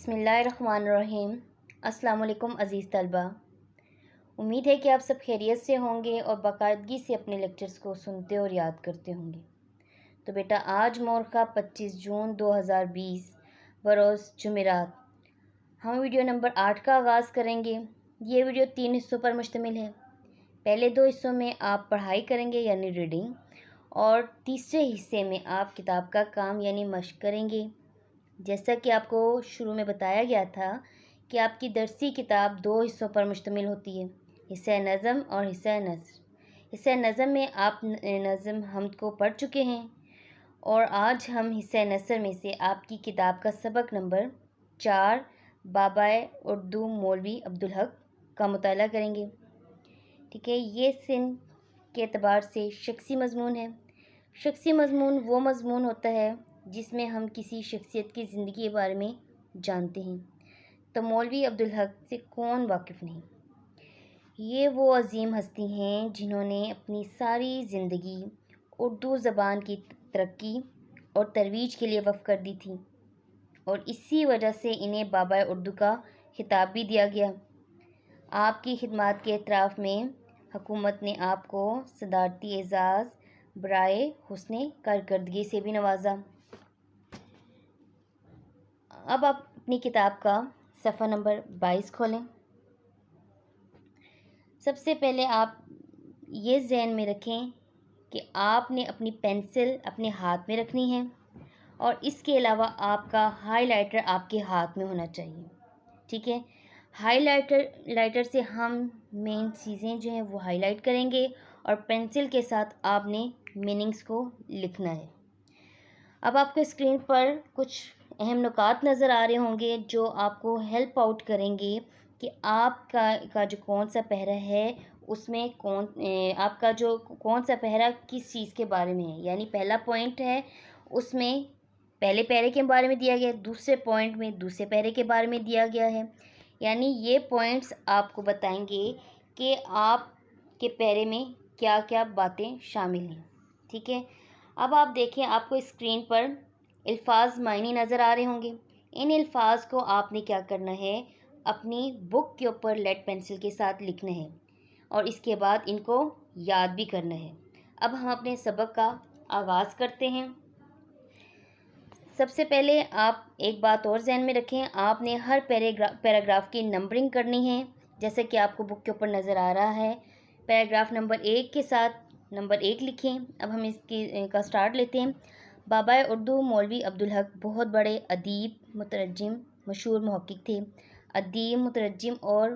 بسم اللہ الرحمن الرحیم۔ السلام علیکم عزیز طلبہ، امید ہے کہ آپ سب خیریت سے ہوں گے اور باقاعدگی سے اپنے لیکچرز کو سنتے اور یاد کرتے ہوں گے۔ تو بیٹا آج مورخہ 25 جون 2020 بروز جمعرات ہم ویڈیو نمبر 8 کا آغاز کریں گے۔ یہ ویڈیو 3 حصوں پر مشتمل ہے۔ پہلے 2 حصوں میں آپ پڑھائی کریں گے یعنی ریڈنگ، اور تیسرے حصے میں آپ کتاب کا کام یعنی مشق کریں گے۔ جیسا کہ آپ کو شروع میں بتایا گیا تھا کہ آپ کی درسی کتاب 2 حصوں پر مشتمل ہوتی ہے، حصہ نظم اور حصہ نثر۔ حصہ نظم میں آپ نظم حمد کو پڑھ چکے ہیں، اور آج ہم حصہ نثر میں سے آپ کی کتاب کا سبق نمبر 4 بابائے اردو مولوی عبدالحق کا مطالعہ کریں گے۔ ٹھیک ہے، یہ سن کے اعتبار سے شخصی مضمون ہے۔ شخصی مضمون وہ مضمون ہوتا ہے جس میں ہم کسی شخصیت کی زندگی کے بارے میں جانتے ہیں۔ تو مولوی عبدالحق سے کون واقف نہیں؟ یہ وہ عظیم ہستی ہیں جنہوں نے اپنی ساری زندگی اردو زبان کی ترقی اور ترویج کے لیے وقف کر دی تھی، اور اسی وجہ سے انہیں بابائے اردو کا خطاب بھی دیا گیا۔ آپ کی خدمات کے اعتراف میں حکومت نے آپ کو صدارتی اعزاز برائے حسن کارکردگی سے بھی نوازا۔ اب آپ اپنی کتاب کا صفحہ نمبر 22 کھولیں۔ سب سے پہلے آپ یہ ذہن میں رکھیں کہ آپ نے اپنی پینسل اپنے ہاتھ میں رکھنی ہے، اور اس کے علاوہ آپ کا ہائی لائٹر آپ کے ہاتھ میں ہونا چاہیے۔ ٹھیک ہے، ہائی لائٹر سے ہم مین چیزیں جو ہیں وہ ہائی لائٹ کریں گے، اور پینسل کے ساتھ آپ نے میننگز کو لکھنا ہے۔ اب آپ کو اسکرین پر کچھ اہم نکات نظر آ رہے ہوں گے جو آپ کو ہیلپ آؤٹ کریں گے کہ آپ کا جو کون سا پہرا ہے اس میں آپ کا جو کون سا پہرا کس چیز کے بارے میں ہے۔ یعنی پہلا پوائنٹ ہے اس میں پہلے پہرے کے بارے میں دیا گیا ہے، دوسرے پوائنٹ میں دوسرے پہرے کے بارے میں دیا گیا ہے۔ یعنی یہ پوائنٹس آپ کو بتائیں گے کہ آپ کے پہرے میں کیا کیا باتیں شامل ہیں۔ ٹھیک ہے، اب آپ دیکھیں، آپ کو اسکرین پر الفاظ معنی نظر آ رہے ہوں گے۔ ان الفاظ کو آپ نے کیا کرنا ہے، اپنی بک کے اوپر لیڈ پینسل کے ساتھ لکھنا ہے، اور اس کے بعد ان کو یاد بھی کرنا ہے۔ اب ہم اپنے سبق کا آغاز کرتے ہیں۔ سب سے پہلے آپ ایک بات اور ذہن میں رکھیں، آپ نے ہر پیراگراف کی نمبرنگ کرنی ہے، جیسے کہ آپ کو بک کے اوپر نظر آ رہا ہے۔ پیراگراف نمبر 1 کے ساتھ نمبر 1 لکھیں۔ اب ہم اس کا سٹارٹ لیتے ہیں۔ بابائے اردو مولوی عبدالحق بہت بڑے ادیب، مترجم، مشہور محقق تھے۔ ادیب، مترجم اور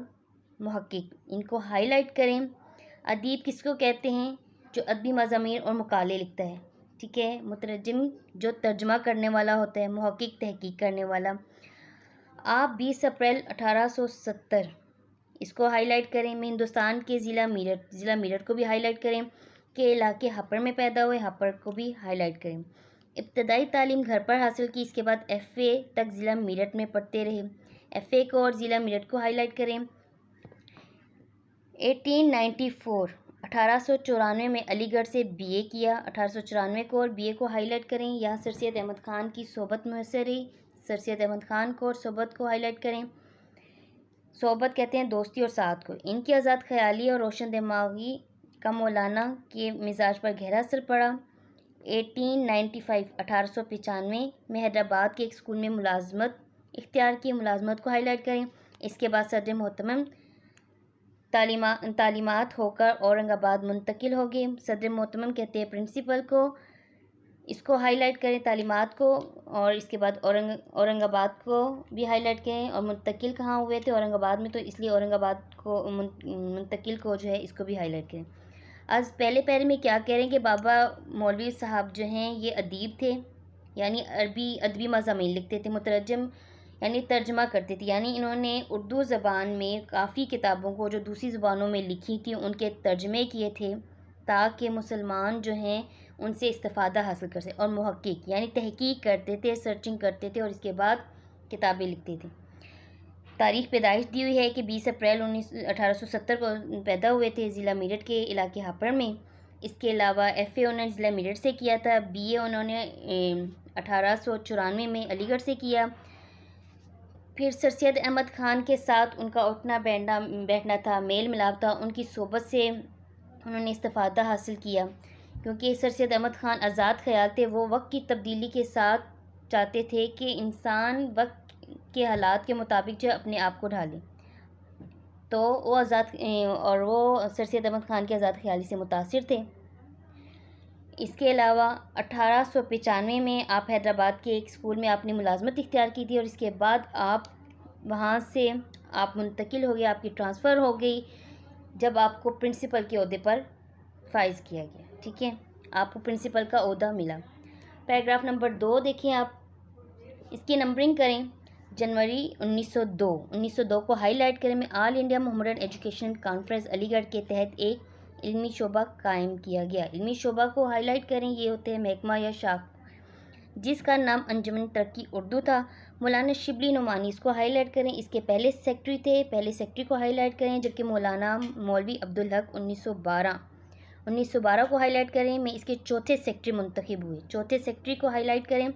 محقق، ان کو ہائی لائٹ کریں۔ ادیب کس کو کہتے ہیں؟ جو ادبی مضامین اور مقالے لکھتا ہے۔ ٹھیک ہے، مترجم جو ترجمہ کرنے والا ہوتا ہے، محقق تحقیق کرنے والا۔ آپ 20 اپریل 1870 اس کو ہائی لائٹ کریں۔ میں ہندوستان کے ضلع میرٹھ کو بھی ہائی لائٹ کریں کہ علاقے ہاپڑ میں پیدا ہوئے، ہاپڑ کو بھی ہائی لائٹ کریں۔ ابتدائی تعلیم گھر پر حاصل کی، اس کے بعد ایف اے تک ضلع میرٹھ میں پڑھتے رہے۔ ایف اے کو اور ضلع میرٹھ کو ہائی لائٹ کریں۔ 1894 میں علی گڑھ سے بی اے کیا۔ 1894 کو اور بی اے کو ہائی لائٹ کریں۔ یہاں سر سید احمد خان کی صحبت میسر رہی، سر سید احمد خان کو اور صحبت کو ہائی لائٹ کریں۔ صحبت کہتے ہیں دوستی اور ساتھ کو۔ ان کی آزاد خیالی اور روشن دماغی کا مولانا کے مزاج پر گہرا اثر پڑا۔ 1895 میں حیدرآباد کے ایک اسکول میں ملازمت اختیار کی، ملازمت کو ہائی لائٹ کریں۔ اس کے بعد صدر محتمم تعلیمات ہو کر اورنگ آباد منتقل ہو گئے۔ صدر محتمم کہتے ہیں پرنسپل کو، اس کو ہائی لائٹ کریں تعلیمات کو، اور اس کے بعد اورنگ آباد کو بھی ہائی لائٹ کریں۔ اور منتقل کہاں ہوئے تھے؟ اورنگ آباد میں، تو اس لیے اورنگ آباد کو منتقل کو جو ہے اس کو بھی ہائی لائٹ کریں۔ آج پہلے پہرے میں کیا کہہ رہے ہیں کہ بابا مولوی صاحب جو ہیں یہ ادیب تھے، یعنی ادبی مضامین لکھتے تھے۔ مترجم یعنی ترجمہ کرتے تھے، یعنی انہوں نے اردو زبان میں کافی کتابوں کو جو دوسری زبانوں میں لکھی تھی ان کے ترجمے کیے تھے تاکہ مسلمان جو ہیں ان سے استفادہ حاصل کر سکیں۔ اور محقق یعنی تحقیق کرتے تھے، سرچنگ کرتے تھے، اور اس کے بعد کتابیں لکھتے تھے۔ تاریخ پیدائش دی ہوئی ہے کہ 20 اپریل 1870 کو پیدا ہوئے تھے ضلع میرٹھ کے علاقے ہاپڑ میں۔ اس کے علاوہ ایف اے انہوں نے ضلع میرٹھ سے کیا تھا، بی اے انہوں نے 1894 میں علی گڑھ سے کیا۔ پھر سر سید احمد خان کے ساتھ ان کا اٹھنا بیٹھنا تھا، میل ملاپ تھا، ان کی صحبت سے انہوں نے استفادہ حاصل کیا، کیونکہ سر سید احمد خان آزاد خیال تھے، وہ وقت کی تبدیلی کے ساتھ چاہتے تھے کہ انسان وقت کے حالات کے مطابق جو اپنے آپ کو ڈھالے، تو وہ سر سید احمد خان کے آزاد خیالی سے متاثر تھے۔ اس کے علاوہ 1895 میں آپ حیدرآباد کے ایک اسکول میں آپ نے ملازمت اختیار کی تھی، اور اس کے بعد آپ وہاں سے آپ منتقل ہو گئے، آپ کی ٹرانسفر ہو گئی جب آپ کو پرنسپل کے عہدے پر فائز کیا گیا، ٹھیک ہے، آپ کو پرنسپل کا عہدہ ملا۔ پیراگراف نمبر 2 دیکھیں آپ، اس کی نمبرنگ کریں۔ جنوری 1902 کو ہائی لائٹ کریں میں آل انڈیا محمدن ایجوکیشن کانفرنس علی گڑھ کے تحت ایک علمی شعبہ قائم کیا گیا۔ علمی شعبہ کو ہائی لائٹ کریں، یہ ہوتے ہیں محکمہ یا شاخ، جس کا نام انجمن ترقی اردو تھا۔ مولانا شبلی نعمانی، اس کو ہائی لائٹ کریں، اس کے پہلے سیکرٹری تھے، پہلے سیکرٹری کو ہائی لائٹ کریں، جبکہ مولانا مولوی عبدالحق 1912 کو ہائی لائٹ کریں میں اس کے چوتھے سیکرٹری منتخب ہوئے، چوتھے سیکرٹری کو ہائی لائٹ کریں۔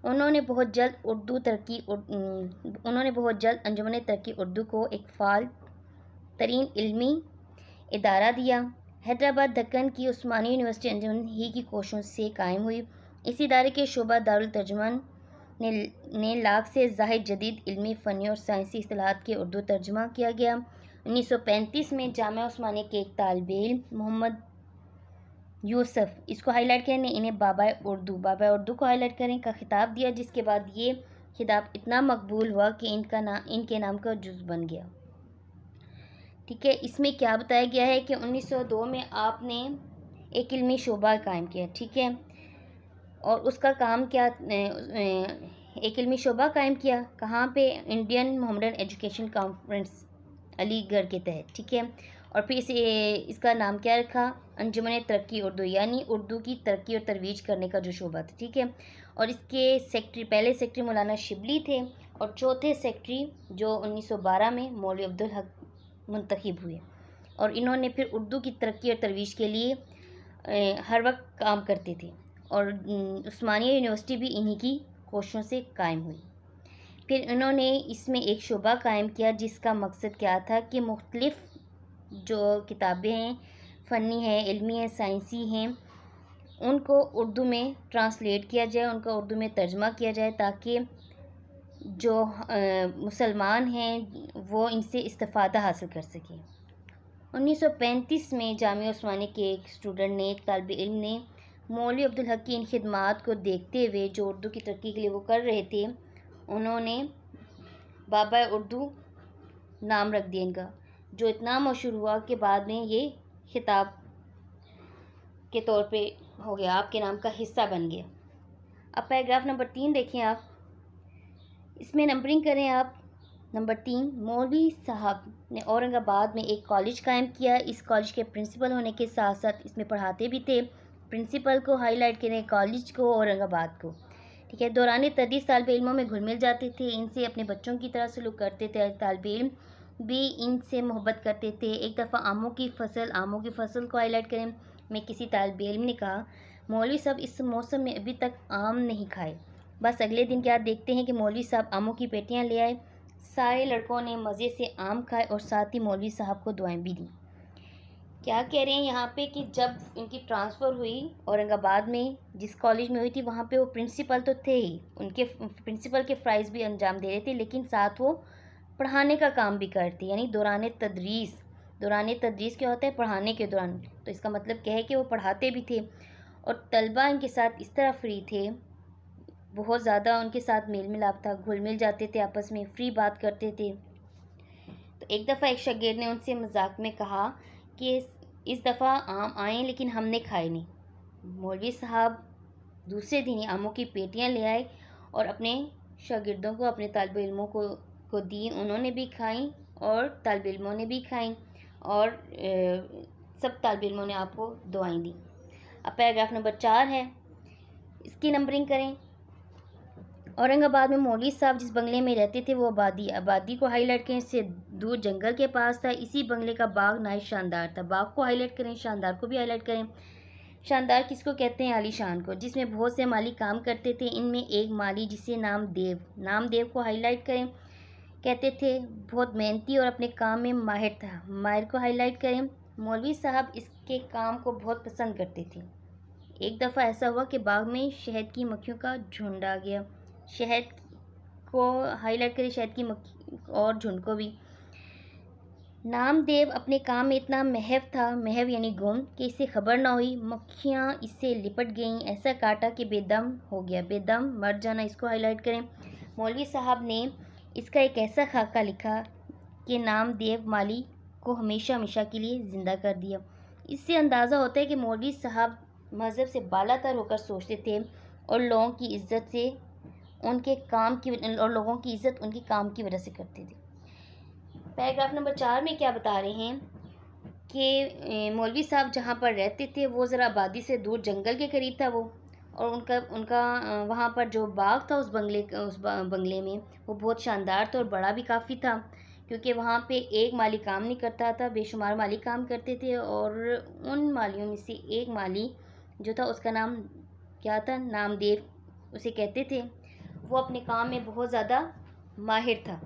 انہوں نے بہت جلد انجمن ترقی اردو کو ایک فعال ترین علمی ادارہ دیا۔ حیدرآباد دکن کی عثمانی یونیورسٹی انجمن ہی کی کوششوں سے قائم ہوئی۔ اس ادارے کے شعبہ دارالترجمان نے لاکھ سے زائد جدید علمی، فنی اور سائنسی اصطلاحات کے اردو ترجمہ کیا گیا۔ 1935 میں جامعہ عثمانیہ کے ایک طالب علم محمد یوسف، اس کو ہائی لائٹ کریں، نے انہیں بابا اردو کو ہائی لائٹ کریں کا خطاب دیا، جس کے بعد یہ خطاب اتنا مقبول ہوا کہ ان کے نام کا جز بن گیا، ٹھیک ہے۔ اس میں کیا بتایا گیا ہے کہ 1902 میں آپ نے ایک علمی شعبہ قائم کیا، ٹھیک ہے، اور اس کا کام کیا، ایک علمی شعبہ قائم کیا، کہاں پہ؟ انڈین محمدن ایجوکیشن کانفرنس علی گڑھ کے تحت، ٹھیک ہے، اور پھر اس کا نام کیا رکھا؟ انجمن ترقی اردو، یعنی اردو کی ترقی اور ترویج کرنے کا جو شعبہ تھا، ٹھیک ہے، اور اس کے پہلے سیکرٹری مولانا شبلی تھے، اور چوتھے سیکرٹری جو 1912 میں مولوی عبدالحق منتخب ہوئے، اور انہوں نے پھر اردو کی ترقی اور ترویج کے لیے ہر وقت کام کرتے تھے، اور عثمانیہ یونیورسٹی بھی انہی کی کوششوں سے قائم ہوئی۔ پھر انہوں نے اس میں ایک شعبہ قائم کیا جس کا مقصد کیا تھا کہ مختلف جو کتابیں ہیں، فنی ہیں، علمی ہیں، سائنسی ہیں، ان کو اردو میں ٹرانسلیٹ کیا جائے، ان کا اردو میں ترجمہ کیا جائے، تاکہ جو مسلمان ہیں وہ ان سے استفادہ حاصل کر سکیں۔ 1935 میں جامعہ عثمانیہ کے ایک اسٹوڈنٹ نے، ایک طالب علم نے مولوی عبدالحق کی ان خدمات کو دیکھتے ہوئے جو اردو کی ترقی کے لیے وہ کر رہے تھے، انہوں نے بابا اردو نام رکھ دیا ان کا، جو اتنا مشہور ہوا کہ بعد میں یہ خطاب کے طور پہ ہو گیا، آپ کے نام کا حصہ بن گیا۔ اب پیراگراف نمبر 3 دیکھیں آپ، اس میں نمبرنگ کریں آپ۔ نمبر 3، مولوی صاحب نے اورنگ آباد میں ایک کالج قائم کیا، اس کالج کے پرنسپل ہونے کے ساتھ ساتھ اس میں پڑھاتے بھی تھے۔ پرنسپل کو ہائی لائٹ کریں، کالج کو، اورنگ آباد کو، ٹھیک ہے۔ دوران تدریس طالب علموں میں گھل مل جاتے تھے، ان سے اپنے بچوں کی طرح سلوک کرتے تھے، طالب علم بھی ان سے محبت کرتے تھے۔ ایک دفعہ آموں کی فصل کو ہائی لائٹ کریں میں کسی طالب علم نے کہا، مولوی صاحب اس موسم میں ابھی تک آم نہیں کھائے۔ بس اگلے دن کیا دیکھتے ہیں کہ مولوی صاحب آموں کی پیٹیاں لے آئے، سارے لڑکوں نے مزے سے آم کھائے اور ساتھ ہی مولوی صاحب کو دعائیں بھی دیں۔ کیا کہہ رہے ہیں یہاں پہ کہ جب ان کی ٹرانسفر ہوئی اورنگ آباد میں جس کالج میں ہوئی تھی، وہاں پہ وہ پرنسپل تو تھے ہی، ان کے پرنسپل کے فرائض بھی انجام دے رہے تھے، لیکن ساتھ وہ پڑھانے کا کام بھی کرتے، یعنی دوران تدریس کیا ہوتا ہے؟ پڑھانے کے دوران، تو اس کا مطلب کیا ہے کہ وہ پڑھاتے بھی تھے، اور طلبہ ان کے ساتھ اس طرح فری تھے، بہت زیادہ ان کے ساتھ میل ملاپ تھا، گھل مل جاتے تھے، آپس میں فری بات کرتے تھے۔ تو ایک دفعہ ایک شاگرد نے ان سے مذاق میں کہا کہ اس دفعہ آم آئیں لیکن ہم نے کھائے نہیں۔ مولوی صاحب دوسرے دن ہی آموں کی پیٹیاں لے آئے اور اپنے شاگردوں کو، اپنے طالب علموں کو دی، انہوں نے بھی کھائیں اور طالب علموں نے بھی کھائیں، اور سب طالب علموں نے آپ کو دعائیں دیں۔ اب پیراگراف نمبر 4 ہے، اس کی نمبرنگ کریں۔ اورنگ آباد میں مولوی صاحب جس بنگلے میں رہتے تھے وہ آبادی کو ہائی لائٹ کریں، اس سے دور جنگل کے پاس تھا، اسی بنگلے کا باغ نہایت شاندار تھا، باغ کو ہائی لائٹ کریں، شاندار کو بھی ہائی لائٹ کریں۔ شاندار کس کو کہتے ہیں؟ عالی شان کو، جس میں بہت سے مالی کام کرتے تھے، ان میں ایک مالی جسے نام دیو کو ہائی لائٹ کریں، کہتے تھے بہت محنتی اور اپنے کام میں ماہر تھا. ماہر کو ہائی لائٹ کریں. مولوی صاحب اس کے کام کو بہت پسند کرتے تھے. ایک دفعہ ایسا ہوا کہ باغ میں شہد کی مکھیوں کا جھنڈ آ گیا. شہد کو ہائی لائٹ کریں, شہد کی مکھی اور جھنڈ کو بھی. نام دیو اپنے کام میں اتنا محو تھا, محو یعنی گم, کہ اسے خبر نہ ہوئی. مکھیاں اس سے لپٹ گئیں, ایسا کاٹا کہ بے دم ہو گیا. بے دم مر جانا, اس کو ہائی لائٹ کریں. مولوی صاحب نے اس کا ایک ایسا خاکہ لکھا کہ نام دیو مالی کو ہمیشہ ہمیشہ کے لیے زندہ کر دیا. اس سے اندازہ ہوتا ہے کہ مولوی صاحب مذہب سے بالا تر ہو کر سوچتے تھے اور لوگوں کی عزت ان کے کام کی وجہ سے کرتے تھے. پیراگراف نمبر 4 میں کیا بتا رہے ہیں کہ مولوی صاحب جہاں پر رہتے تھے وہ ذرا آبادی سے دور جنگل کے قریب تھا وہ, اور ان کا وہاں پر جو باغ تھا اس بنگلے میں وہ بہت شاندار تھا اور بڑا بھی کافی تھا, کیونکہ وہاں پہ ایک مالی کام نہیں کرتا تھا, بے شمار مالی کام کرتے تھے. اور ان مالیوں میں سے ایک مالی جو تھا اس کا نام کیا تھا, نام دیو اسے کہتے تھے. وہ اپنے کام میں بہت زیادہ ماہر تھا.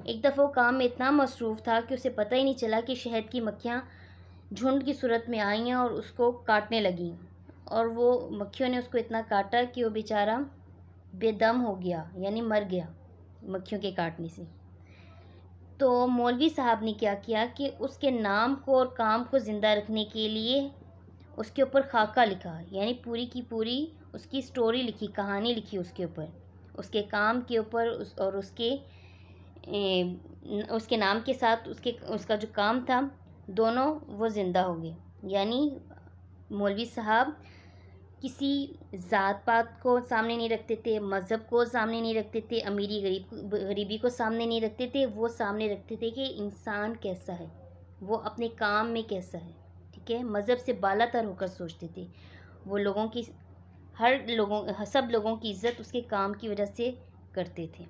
ایک دفعہ وہ کام میں اتنا مصروف تھا کہ اسے پتہ ہی نہیں چلا کہ شہد کی مکھیاں جھنڈ کی صورت میں آئیں اور اس کو کاٹنے لگیں, اور وہ مکھیوں نے اس کو اتنا کاٹا کہ وہ بیچارہ بے دم ہو گیا, یعنی مر گیا مکھیوں کے کاٹنے سے. تو مولوی صاحب نے کیا کیا کہ اس کے نام کو اور کام کو زندہ رکھنے کے لیے اس کے اوپر خاکہ لکھا, یعنی پوری کی پوری اس کی سٹوری لکھی, کہانی لکھی اس کے اوپر, اس کے کام کے اوپر, اور اس کے نام کے ساتھ اس کا جو کام تھا دونوں وہ زندہ ہو گئے. یعنی مولوی صاحب کسی ذات پات کو سامنے نہیں رکھتے تھے, مذہب کو سامنے نہیں رکھتے تھے, امیری غریبی کو سامنے نہیں رکھتے تھے. وہ سامنے رکھتے تھے کہ انسان کیسا ہے, وہ اپنے کام میں کیسا ہے. ٹھیک ہے, مذہب سے بالا تر ہو کر سوچتے تھے. وہ سب لوگوں کی عزت اس کے کام کی وجہ سے کرتے تھے.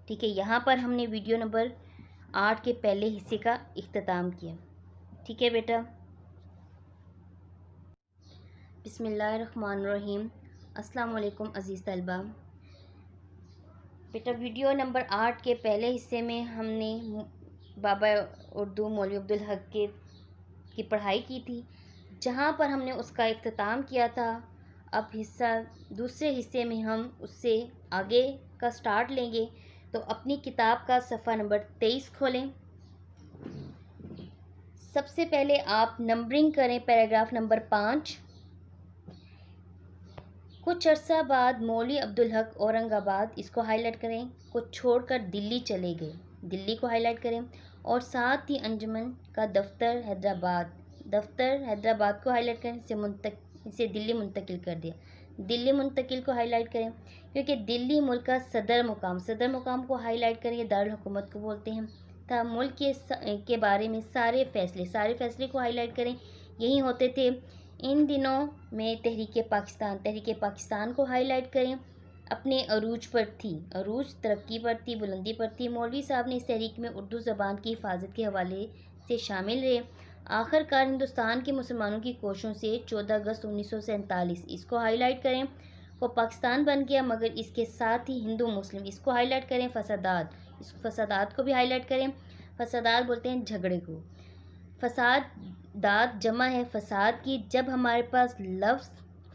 ٹھیک ہے, یہاں پر ہم نے ویڈیو نمبر 8 کے پہلے حصے کا اختتام کیا. ٹھیک ہے بیٹا. بسم اللہ الرحمن الرحیم. السلام علیکم عزیز طلبہ. بیٹا ویڈیو نمبر 8 کے پہلے حصے میں ہم نے بابا اردو مولوی عبدالحق کی پڑھائی کی تھی, جہاں پر ہم نے اس کا اختتام کیا تھا. اب دوسرے حصے میں ہم اس سے آگے کا سٹارٹ لیں گے. تو اپنی کتاب کا صفحہ نمبر 23 کھولیں. سب سے پہلے آپ نمبرنگ کریں پیراگراف نمبر 5. کچھ عرصہ بعد مولوی عبدالحق اورنگ آباد, اس کو ہائی لائٹ کریں, کو چھوڑ کر دلی چلے گئے. دلی کو ہائی لائٹ کریں, اور ساتھ ہی انجمن کا دفتر حیدرآباد کو ہائی لائٹ کریں. اسے دلی منتقل کر دیا. دلی منتقل کو ہائی لائٹ کریں, کیونکہ دلی ملک کا صدر مقام کو ہائی لائٹ کریں, یہ دارالحکومت کو بولتے ہیں. تھا ملک کے بارے میں سارے فیصلے کو ہائی لائٹ کریں, یہی ہوتے تھے. ان دنوں میں تحریک پاکستان کو ہائی لائٹ کریں, اپنے عروج پر تھی, ترقی پر تھی, بلندی پر تھی. مولوی صاحب نے اس تحریک میں اردو زبان کی حفاظت کے حوالے سے شامل رہے. آخر کار ہندوستان کے مسلمانوں کی کوششوں سے 14 اگست 1947 اس کو ہائی لائٹ کریں کو پاکستان بن گیا, مگر اس کے ساتھ ہی ہندو مسلم, اس کو ہائی لائٹ کریں. فسادات کو بھی ہائی لائٹ کریں. فسادات بولتے ہیں جھگڑے کو. فسادات جمع ہے فساد کی. جب ہمارے پاس لفظ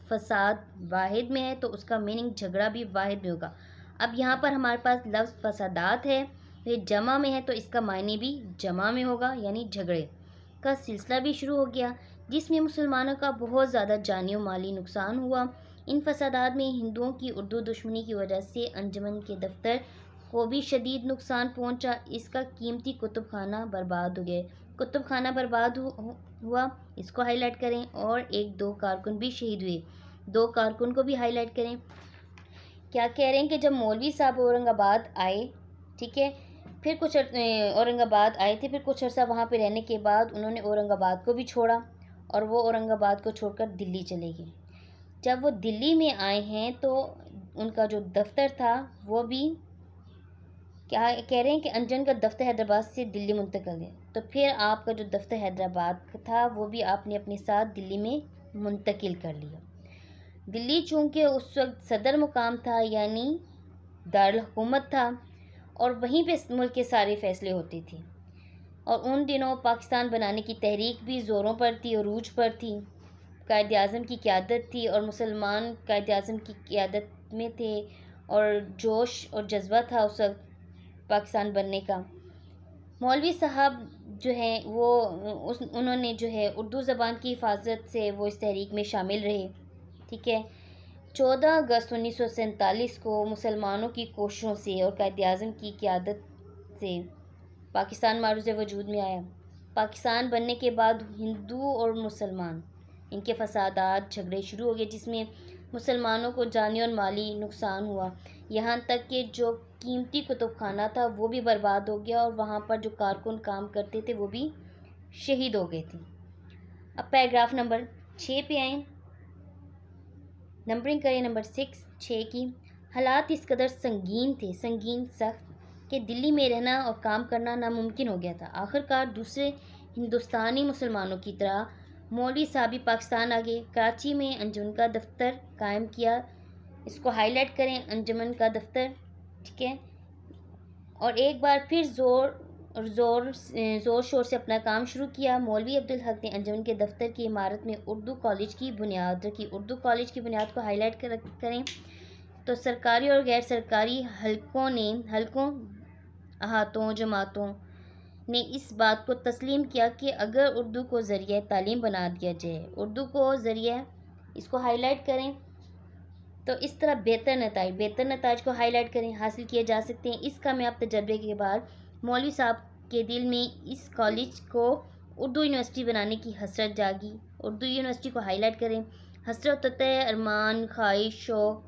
فساد واحد میں ہے تو اس کا میننگ جھگڑا بھی واحد میں ہوگا. اب یہاں پر ہمارے پاس لفظ فسادات ہے, یہ جمع میں ہے تو اس کا معنی بھی جمع میں ہوگا, یعنی جھگڑے کا سلسلہ بھی شروع ہو گیا, جس میں مسلمانوں کا بہت زیادہ جانی و مالی نقصان ہوا. ان فسادات میں ہندوؤں کی اردو دشمنی کی وجہ سے انجمن کے دفتر کو بھی شدید نقصان پہنچا. اس کا قیمتی کتب خانہ برباد ہو گئے. کتب خانہ برباد ہوا, اس کو ہائی لائٹ کریں. اور 1-2 کارکن بھی شہید ہوئے, 2 کارکن کو بھی ہائی لائٹ کریں. کیا کہہ رہے ہیں کہ جب مولوی صاحب اورنگ آباد آئے, ٹھیک ہے, پھر کچھ عرصہ وہاں پہ رہنے کے بعد انہوں نے اورنگ آباد کو بھی چھوڑا, اور وہ اورنگ آباد کو چھوڑ کر دلی چلے گئے. جب وہ دلی میں آئے ہیں تو ان کا جو دفتر تھا وہ بھی کیا کہہ رہے ہیں کہ انجمن کا دفتر حیدرآباد سے دلی منتقل ہے. تو پھر آپ کا جو دفتر حیدرآباد تھا وہ بھی آپ نے اپنے ساتھ دلی میں منتقل کر لیا. دلی چونکہ اس وقت صدر مقام تھا, یعنی دارالحکومت تھا, اور وہیں پہ ملک کے سارے فیصلے ہوتے تھے۔ اور ان دنوں پاکستان بنانے کی تحریک بھی زوروں پر تھی، عروج پر تھی، قائد اعظم کی قیادت تھی اور مسلمان قائد اعظم کی قیادت میں تھے، اور جوش اور جذبہ تھا اس وقت پاکستان بننے کا۔ مولوی صاحب جو ہیں وہ انہوں نے جو ہے اردو زبان کی حفاظت سے وہ اس تحریک میں شامل رہے، ٹھیک ہے۔ 14 اگست 1947 کو مسلمانوں کی کوششوں سے اور قائد اعظم کی قیادت سے پاکستان معروض وجود میں آیا۔ پاکستان بننے کے بعد ہندو اور مسلمان ان کے فسادات جھگڑے شروع ہو گئے، جس میں مسلمانوں کو جانی اور مالی نقصان ہوا، یہاں تک کہ جو قیمتی کتب خانہ تھا وہ بھی برباد ہو گیا، اور وہاں پر جو کارکن کام کرتے تھے وہ بھی شہید ہو گئے تھے۔ اب پیراگراف نمبر 6 پہ آئیں، نمبرنگ کریں نمبر 6 کی۔ حالات اس قدر سنگین سخت کہ دلی میں رہنا اور کام کرنا ناممکن ہو گیا تھا۔ آخرکار دوسرے ہندوستانی مسلمانوں کی طرح مولوی صاحب بھی پاکستان آ گئے۔ کراچی میں انجمن کا دفتر قائم کیا، اس کو ہائی لائٹ کریں، انجمن کا دفتر، ٹھیک ہے۔ اور ایک بار پھر زور شور سے اپنا کام شروع کیا۔ مولوی عبدالحق نے انجمن کے دفتر کی عمارت میں اردو کالج کی بنیاد رکھی۔ اردو کالج کی بنیاد کو ہائی لائٹ کریں تو سرکاری اور غیر سرکاری حلقوں احاطوں جماعتوں نے اس بات کو تسلیم کیا کہ اگر اردو کو ذریعہ تعلیم بنا دیا جائے، اردو کو ذریعہ، اس کو ہائی لائٹ کریں، تو اس طرح بہتر نتائج کو ہائی لائٹ کریں حاصل کیے جا سکتے ہیں۔ اس کامیاب تجربے کے بعد مولوی صاحب کے دل میں اس کالج کو اردو یونیورسٹی بنانے کی حسرت جاگی۔ اردو یونیورسٹی کو ہائی لائٹ کریں، حسرت ہوتا ہے ارمان، خواہش، شوق۔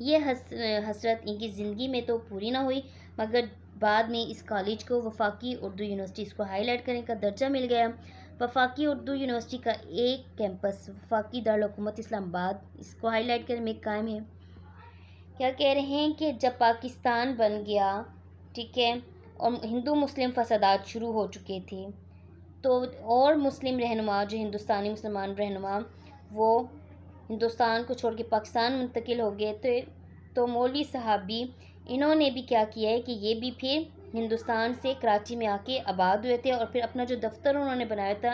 یہ حسرت ان کی زندگی میں تو پوری نہ ہوئی، مگر بعد میں اس کالج کو وفاقی اردو یونیورسٹی، اس کو ہائی لائٹ کریں، کا درجہ مل گیا۔ وفاقی اردو یونیورسٹی کا ایک کیمپس وفاقی دارالحکومت اسلام آباد، اس کو ہائی لائٹ کریں میں قائم ہے۔ کیا کہہ رہے ہیں کہ جب پاکستان بن گیا، ٹھیک ہے، اور ہندو مسلم فسادات شروع ہو چکے تھے، تو اور مسلم رہنما، جو ہندوستانی مسلمان رہنما، وہ ہندوستان کو چھوڑ کے پاکستان منتقل ہو گئے تھے، تو مولوی صاحب بھی، انہوں نے بھی کیا کیا ہے کہ یہ بھی پھر ہندوستان سے کراچی میں آ کے آباد ہوئے تھے، اور پھر اپنا جو دفتر انہوں نے بنایا تھا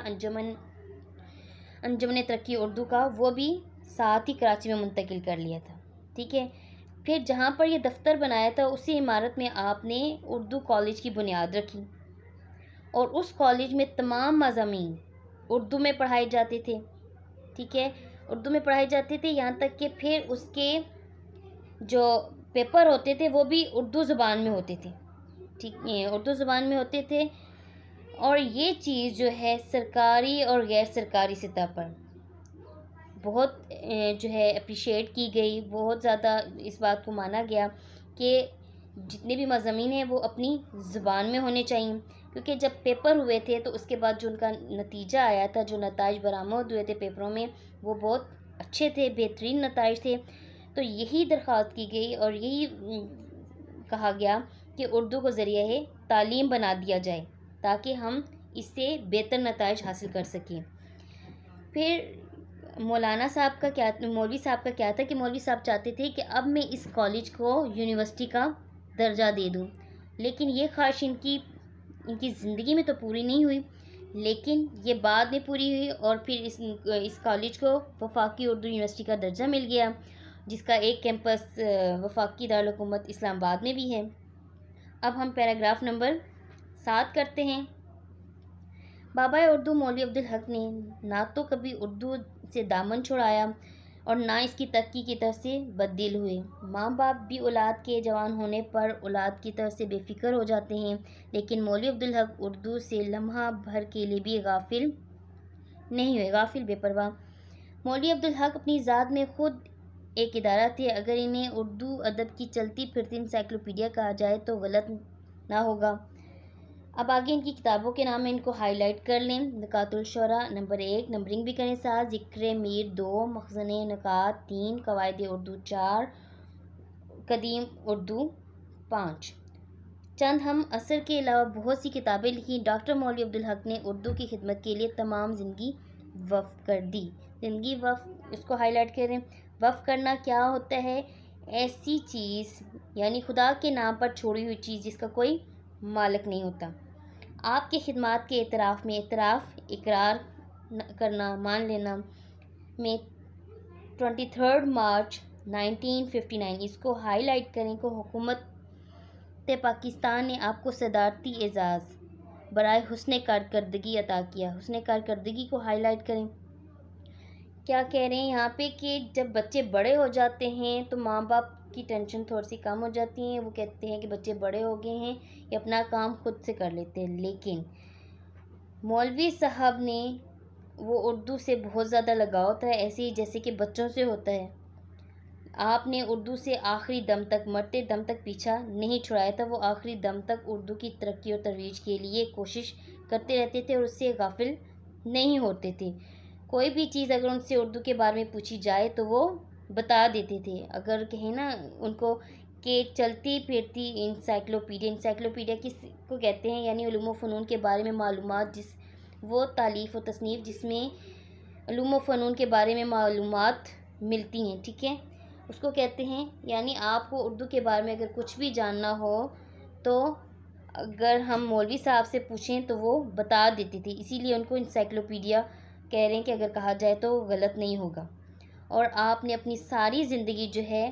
انجمن ترقی اردو کا، وہ بھی ساتھ ہی کراچی میں منتقل کر لیا تھا، ٹھیک ہے۔ پھر جہاں پر یہ دفتر بنایا تھا اسی عمارت میں آپ نے اردو کالج کی بنیاد رکھی، اور اس کالج میں تمام مضامین اردو میں پڑھائے جاتے تھے، ٹھیک ہے، اردو میں پڑھائے جاتے تھے، یہاں تک کہ پھر اس کے جو پیپر ہوتے تھے وہ بھی اردو زبان میں ہوتے تھے، ٹھیک ہے، اردو زبان میں ہوتے تھے۔ اور یہ چیز جو ہے سرکاری اور غیر سرکاری سطح پر بہت جو ہے اپریشیٹ کی گئی، بہت زیادہ اس بات کو مانا گیا کہ جتنے بھی مضامین ہیں وہ اپنی زبان میں ہونے چاہیے، کیونکہ جب پیپر ہوئے تھے تو اس کے بعد جو ان کا نتیجہ آیا تھا، جو نتائج برآمد ہوئے تھے پیپروں میں، وہ بہت اچھے تھے، بہترین نتائج تھے۔ تو یہی درخواست کی گئی اور یہی کہا گیا کہ اردو کو ذریعہ تعلیم بنا دیا جائے تاکہ ہم اس سے بہتر نتائج حاصل کر سکیں۔ پھر مولوی صاحب کا کیا تھا کہ مولوی صاحب چاہتے تھے کہ اب میں اس کالج کو یونیورسٹی کا درجہ دے دوں، لیکن یہ خواہش ان کی زندگی میں تو پوری نہیں ہوئی، لیکن یہ بعد میں پوری ہوئی، اور پھر اس کالج کو وفاقی اردو یونیورسٹی کا درجہ مل گیا، جس کا ایک کیمپس وفاقی دارالحکومت اسلام آباد میں بھی ہے۔ اب ہم پیراگراف نمبر 7 کرتے ہیں۔ بابا اردو مولوی عبدالحق نے نہ تو کبھی اردو سے دامن چھڑایا اور نہ اس کی ترقی کی طرف سے بددل ہوئے۔ ماں باپ بھی اولاد کے جوان ہونے پر اولاد کی طرف سے بے فکر ہو جاتے ہیں، لیکن مولوی عبدالحق اردو سے لمحہ بھر کے لیے بھی غافل نہیں ہوئے، غافل بے پرواہ۔ مولوی عبدالحق اپنی ذات میں خود ایک ادارہ تھے، اگر انہیں اردو ادب کی چلتی پھرتی انسائکلوپیڈیا کہا جائے تو غلط نہ ہوگا۔ اب آگے ان کی کتابوں کے نام میں ان کو ہائی لائٹ کر لیں۔ نکات الشعراء نمبر 1، نمبرنگ بھی کریں ساتھ، ذکر میر 2، مخزن نکات 3، قواعد اردو 4، قدیم اردو 5۔ چند ہم عصر کے علاوہ بہت سی کتابیں لکھیں۔ ڈاکٹر مولوی عبدالحق نے اردو کی خدمت کے لیے تمام زندگی وقف کر دی۔ زندگی وقف، اس کو ہائی لائٹ کریں۔ وقف کرنا کیا ہوتا ہے؟ ایسی چیز یعنی خدا کے نام پر چھوڑی ہوئی چیز جس کا کوئی مالک نہیں ہوتا۔ آپ کی خدمات کے اعتراف میں اقرار کرنا، مان لینا میں 23 مارچ 1959 اس کو ہائی لائٹ کریں کہ حکومت پاکستان نے آپ کو صدارتی اعزاز برائے حسن کارکردگی عطا کیا۔ حسن کارکردگی کو ہائی لائٹ کریں۔ کیا کہہ رہے ہیں یہاں پہ کہ جب بچے بڑے ہو جاتے ہیں تو ماں باپ کی ٹینشن تھوڑی سی کم ہو جاتی ہیں، وہ کہتے ہیں کہ بچے بڑے ہو گئے ہیں یہ اپنا کام خود سے کر لیتے ہیں، لیکن مولوی صاحب نے وہ اردو سے بہت زیادہ لگاؤ تھا، ایسے ہی جیسے کہ بچوں سے ہوتا ہے۔ آپ نے اردو سے آخری دم تک، مرتے دم تک پیچھا نہیں چھڑایا تھا، وہ آخری دم تک اردو کی ترقی اور ترویج کے لیے کوشش کرتے رہتے تھے اور اس سے غافل نہیں ہوتے تھے۔ کوئی بھی چیز اگر ان سے اردو کے بارے میں پوچھی جائے تو وہ بتا دیتے تھے۔ اگر کہیں نا ان کو کہ چلتی پھرتی انسائکلوپیڈیا کس کو کہتے ہیں، یعنی علوم و فنون کے بارے میں معلومات، وہ تالیف و تصنیف جس میں علوم و فنون کے بارے میں معلومات ملتی ہیں، ٹھیک ہے، اس کو کہتے ہیں۔ یعنی آپ کو اردو کے بارے میں اگر کچھ بھی جاننا ہو تو اگر ہم مولوی صاحب سے پوچھیں تو وہ بتا دیتے تھے، اسی لیے ان کو انسائکلوپیڈیا کہہ رہے ہیں کہ اگر کہا جائے تو غلط نہیں ہوگا۔ اور آپ نے اپنی ساری زندگی جو ہے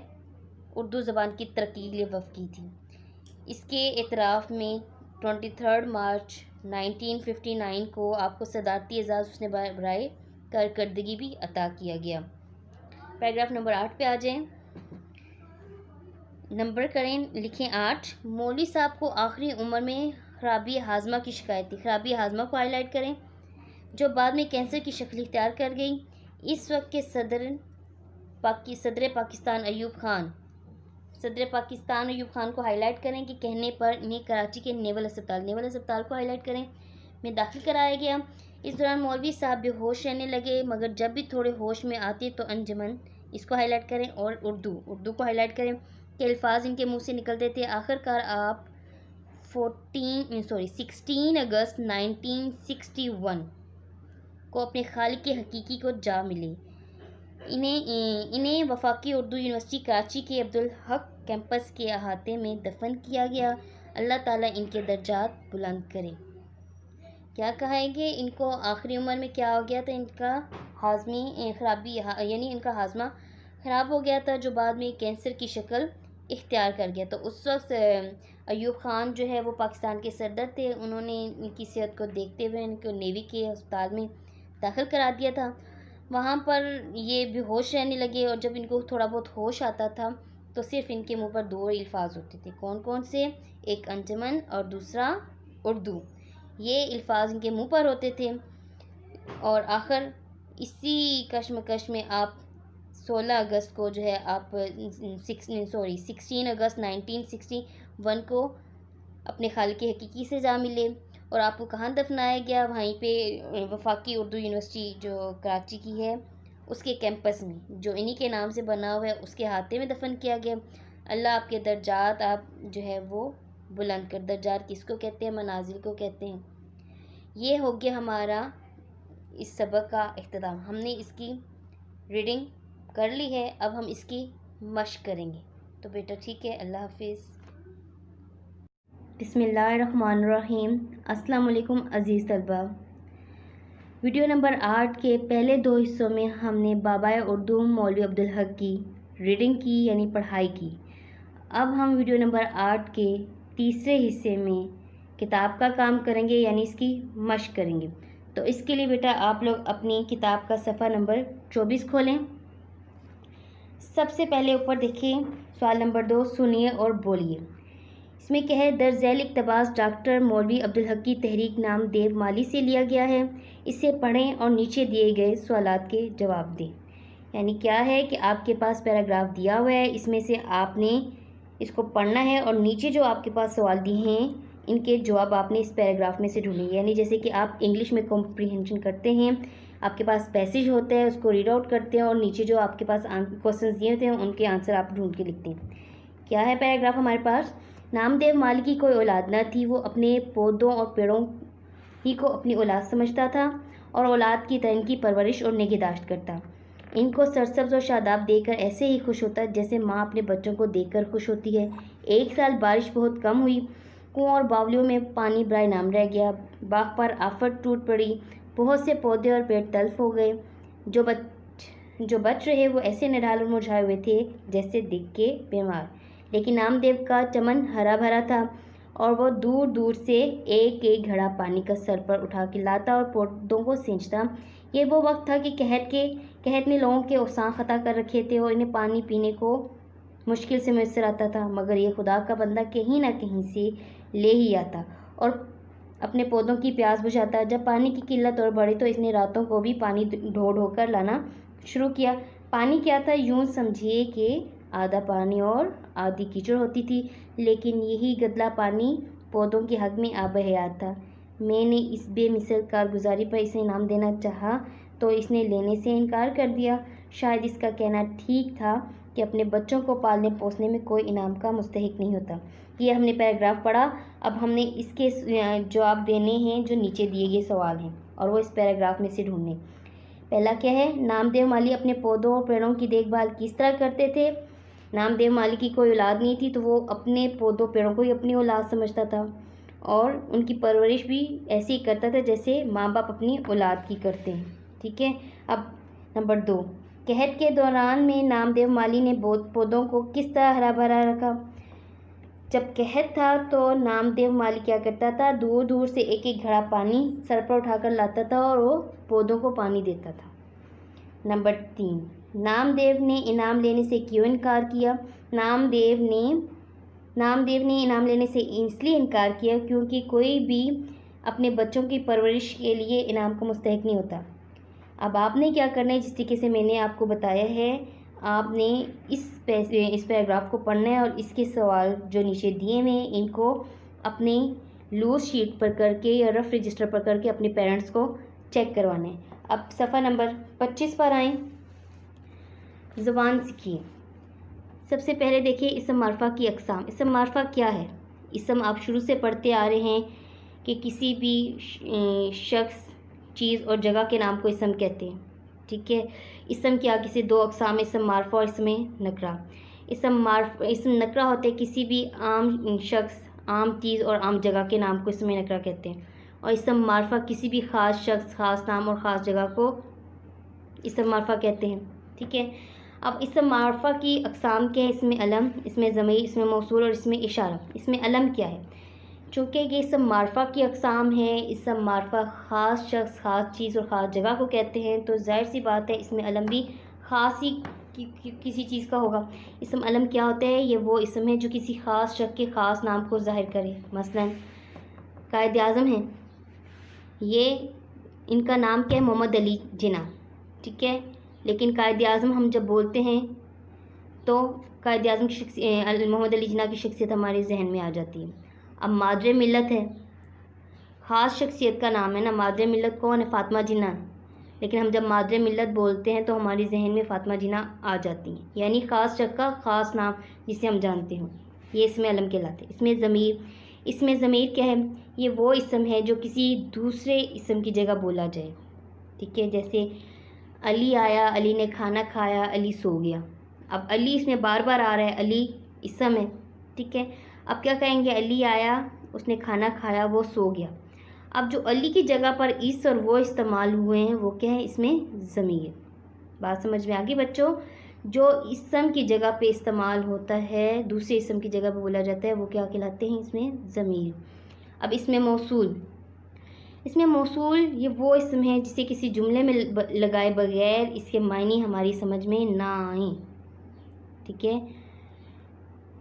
اردو زبان کی ترقی کے لیے وقف کی تھی۔ اس کے اعتراف میں 23 مارچ 1959 کو آپ کو صدارتی اعزاز حسن برائے کارکردگی بھی عطا کیا گیا۔ پیراگراف نمبر 8 پہ آ جائیں، نمبر کریں، لکھیں 8۔ مولوی صاحب کو آخری عمر میں خرابی ہاضمہ کی شکایت تھی۔ خرابی ہاضمہ کو ہائی لائٹ کریں، جو بعد میں کینسر کی شکل اختیار کر گئی۔ اس وقت کے صدر پاکستان ایوب خان کو ہائی لائٹ کریں کہ کہنے پر انہیں کراچی کے نیول ہسپتال کو ہائی لائٹ کریں میں داخل کرایا گیا۔ اس دوران مولوی صاحب بے ہوش رہنے لگے، مگر جب بھی تھوڑے ہوش میں آتے تو انجمن اس کو ہائی لائٹ کریں اور اردو کو ہائی لائٹ کریں کہ الفاظ ان کے منہ سے نکلتے تھے۔ آخر کار آپ 16 اگست 1961 کو اپنے خالق حقیقی کو جا ملے۔ انہیں وفاقی اردو یونیورسٹی کراچی کے عبدالحق کیمپس کے احاطے میں دفن کیا گیا۔ اللہ تعالیٰ ان کے درجات بلند کرے۔ کیا کہیں گے، ان کو آخری عمر میں کیا ہو گیا تھا، ان کا ہاضمی خرابی یعنی ان کا ہاضمہ خراب ہو گیا تھا، جو بعد میں کینسر کی شکل اختیار کر گیا۔ تو اس وقت ایوب خان جو ہے وہ پاکستان کے صدر تھے، انہوں نے ان کی صحت کو دیکھتے ہوئے ان کو نیوی کے ہسپتال میں داخل کرا دیا تھا۔ وہاں پر یہ بے ہوش رہنے لگے اور جب ان کو تھوڑا بہت ہوش آتا تھا تو صرف ان کے منہ پر 2 الفاظ ہوتے تھے۔ کون سے؟ ایک انجمن اور دوسرا اردو، یہ الفاظ ان کے منہ پر ہوتے تھے۔ اور آخر اسی کشمکش میں آپ 16 اگست کو جو ہے آپ 16 اگست 1961 کو اپنے خالق حقیقی سے جا ملے۔ اور آپ کو کہاں دفنایا گیا؟ وہیں پہ وفاقی اردو یونیورسٹی جو کراچی کی ہے اس کے کیمپس میں، جو انہی کے نام سے بنا ہوا ہے، اس کے احاطے میں دفن کیا گیا۔ اللہ آپ کے درجات آپ جو ہے وہ بلند کر۔ درجات کس کو کہتے ہیں؟ منازل کو کہتے ہیں۔ یہ ہو گیا ہمارا اس سبق کا اختتام۔ ہم نے اس کی ریڈنگ کر لی ہے، اب ہم اس کی مشق کریں گے۔ تو بیٹا ٹھیک ہے، اللہ حافظ۔ بسم اللہ الرحمن الرحیم۔ السلام علیکم عزیز طلبہ۔ ویڈیو نمبر 8 کے پہلے 2 حصوں میں ہم نے بابائے اردو مولوی عبدالحق کی ریڈنگ کی یعنی پڑھائی کی۔ اب ہم ویڈیو نمبر 8 کے تیسرے حصے میں کتاب کا کام کریں گے یعنی اس کی مشق کریں گے۔ تو اس کے لیے بیٹا آپ لوگ اپنی کتاب کا صفحہ نمبر 24 کھولیں۔ سب سے پہلے اوپر دیکھیں سوال نمبر 2، سنیے اور بولیے۔ اس میں کیا ہے؟ درج ذیل اقتباس ڈاکٹر مولوی عبدالحق کی تحریک نام دیو مالی سے لیا گیا ہے، اسے پڑھیں اور نیچے دیے گئے سوالات کے جواب دیں۔ یعنی کیا ہے کہ آپ کے پاس پیراگراف دیا ہوا ہے، اس میں سے آپ نے اس کو پڑھنا ہے اور نیچے جو آپ کے پاس سوال دیے ہیں ان کے جواب آپ نے اس پیراگراف میں سے ڈھونڈیں گے۔ یعنی جیسے کہ آپ انگلش میں کمپریہنشن کرتے ہیں، آپ کے پاس پیسیج ہوتا ہے، اس کو ریڈ آؤٹ کرتے ہیں اور نیچے جو آپ کے پاس کوسچنز دیے ہوتے ہیں ان کے آنسر آپ ڈھونڈ کے لکھتے ہیں۔ کیا ہے پیراگراف ہمارے پاس؟ نامدیو مالی کی کوئی اولاد نہ تھی، وہ اپنے پودوں اور پیڑوں ہی کو اپنی اولاد سمجھتا تھا اور اولاد کی طرح ان کی پرورش اور نگہداشت کرتا۔ ان کو سرسبز اور شاداب دیکھ کر ایسے ہی خوش ہوتا جیسے ماں اپنے بچوں کو دیکھ کر خوش ہوتی ہے۔ ایک سال بارش بہت کم ہوئی، کنویں اور باولیوں میں پانی برائے نام رہ گیا، باغ پر آفت ٹوٹ پڑی، بہت سے پودے اور پیڑ تلف ہو گئے، جو بچ رہے وہ ایسے نڈھال اور مرجھائے ہوئے تھے جیسے دکھ کے بیمار۔ لیکن نامدیو کا چمن ہرا بھرا تھا اور وہ دور دور سے ایک ایک گھڑا پانی کا سر پر اٹھا کے لاتا اور پودوں کو سینچتا۔ یہ وہ وقت تھا کہ قحط نے لوگوں کے اوسان خطا کر رکھے تھے اور انہیں پانی پینے کو مشکل سے میسر آتا تھا، مگر یہ خدا کا بندہ کہیں نہ کہیں سے لے ہی آتا اور اپنے پودوں کی پیاس بجھاتا۔ جب پانی کی قلت اور بڑھی تو اس نے راتوں کو بھی پانی ڈھو ڈھو کر لانا شروع کیا۔ پانی کیا تھا؟ یوں سمجھیے کہ آدھا پانی اور آدھی کیچڑ ہوتی تھی، لیکن یہی گدلا پانی پودوں کے حق میں آب حیات تھا۔ میں نے اس بے مثل کارگزاری پر اسے انعام دینا چاہا تو اس نے لینے سے انکار کر دیا۔ شاید اس کا کہنا ٹھیک تھا کہ اپنے بچوں کو پالنے پوسنے میں کوئی انعام کا مستحق نہیں ہوتا۔ یہ ہم نے پیراگراف پڑھا، اب ہم نے اس کے جواب دینے ہیں جو نیچے دیے گئے سوال ہیں اور وہ اس پیراگراف میں سے ڈھونڈنے۔ پہلا کیا ہے؟ نامدیو مالی اپنے پودوں اور پیڑوں کی دیکھ بھال کس طرح کرتے تھے؟ نامدیو مالی کی کوئی اولاد نہیں تھی تو وہ اپنے پودوں پیڑوں کو ہی اپنی اولاد سمجھتا تھا اور ان کی پرورش بھی ایسے ہی کرتا تھا جیسے ماں باپ اپنی اولاد کی کرتے ہیں۔ ٹھیک ہے، اب نمبر 2، قحط کے دوران میں نامدیو مالی نے پودوں کو کس طرح ہرا بھرا رکھا؟ جب قحط تھا تو نامدیو مالی کیا کرتا تھا؟ دور دور سے ایک ایک گھڑا پانی سر پر اٹھا کر لاتا تھا اور وہ پودوں کو پانی دیتا تھا۔ نمبر 3، نامدیو نے انعام لینے سے کیوں انکار کیا؟ نامدیو نے انعام لینے سے اس لیے انکار کیا کیونکہ کوئی بھی اپنے بچوں کی پرورش کے لیے انعام کا مستحق نہیں ہوتا۔ اب آپ نے کیا کرنا ہے؟ جس طریقے سے میں نے آپ کو بتایا ہے، آپ نے اس پیراگراف کو پڑھنا ہے اور اس کے سوال جو نیچے دیے ہوئے ہیں ان کو اپنے لوز شیٹ پر کر کے یا رف رجسٹر پر کر کے اپنے پیرنٹس کو چیک کروانا ہے۔ اب صفحہ نمبر 25 پر آئیں، زبان سیکھیے۔ سب سے پہلے دیکھیے اسم معرفہ کی اقسام۔ اسم معرفہ کیا ہے؟ اسم آپ شروع سے پڑھتے آ رہے ہیں کہ کسی بھی شخص، چیز اور جگہ کے نام کو اسم کہتے ہیں۔ ٹھیک ہے، اسم کیا؟ کسی دو اقسام، اسم معرفہ اور اسم نکرہ۔ اسم نکرہ ہوتے کسی بھی عام شخص، عام چیز اور عام جگہ کے نام کو اسم نکرہ کہتے ہیں، اور اسم معرفہ کسی بھی خاص شخص، خاص نام اور خاص جگہ کو اسم معرفہ کہتے ہیں۔ ٹھیک ہے، اب اسم معرفہ کی اقسام کیا ہے؟ اسم علم، اسم ضمیر، اسم موصول اور اسم اشارہ۔ اسم علم کیا ہے؟ چونکہ یہ اسم معرفہ کی اقسام ہے، اسم معرفہ خاص شخص، خاص چیز اور خاص جگہ کو کہتے ہیں، تو ظاہر سی بات ہے اسم علم بھی خاص ہی کسی چیز کا ہوگا۔ اسم علم کیا ہوتا ہے؟ یہ وہ اسم ہے جو کسی خاص شخص کے خاص نام کو ظاہر کرے۔ مثلا قائد اعظم ہیں، یہ ان کا نام کیا ہے؟ محمد علی جناح۔ ٹھیک ہے، لیکن قائد اعظم ہم جب بولتے ہیں تو قائد اعظم کی محمد علی جناح کی شخصیت ہمارے ذہن میں آ جاتی ہے۔ اب مادر ملت ہے، خاص شخصیت کا نام ہے نا، مادر ملت کون ہے؟ فاطمہ جناح، لیکن ہم جب مادر ملت بولتے ہیں تو ہمارے ذہن میں فاطمہ جناح آ جاتی ہیں، یعنی خاص شخص کا خاص نام جسے ہم جانتے ہوں، یہ اسم علم کہلاتے ہیں۔ اسم ضمیر، اسم ضمیر کیا ہے؟ یہ وہ اسم ہے جو کسی دوسرے اسم کی جگہ بولا جائے۔ ٹھیک ہے، جیسے علی آیا، علی نے کھانا کھایا، علی سو گیا۔ اب علی اس میں بار بار آ رہا ہے، علی اسم ہے۔ ٹھیک ہے، اب کیا کہیں گے؟ علی آیا، اس نے کھانا کھایا، وہ سو گیا۔ اب جو علی کی جگہ پر اس اور وہ استعمال ہوئے ہیں وہ کیا ہے؟ اس میں ضمیر۔ بات سمجھ میں آ گئی بچوں؟ جو اسم کی جگہ پہ استعمال ہوتا ہے، دوسرے اسم کی جگہ پہ بولا جاتا ہے، وہ کیا کہلاتے ہیں؟ اس میں ضمیر۔ اب اس میں موصول، اس میں موصول یہ وہ اسم ہے جسے کسی جملے میں لگائے بغیر اس کے معنی ہماری سمجھ میں نہ آئیں۔ ٹھیک ہے،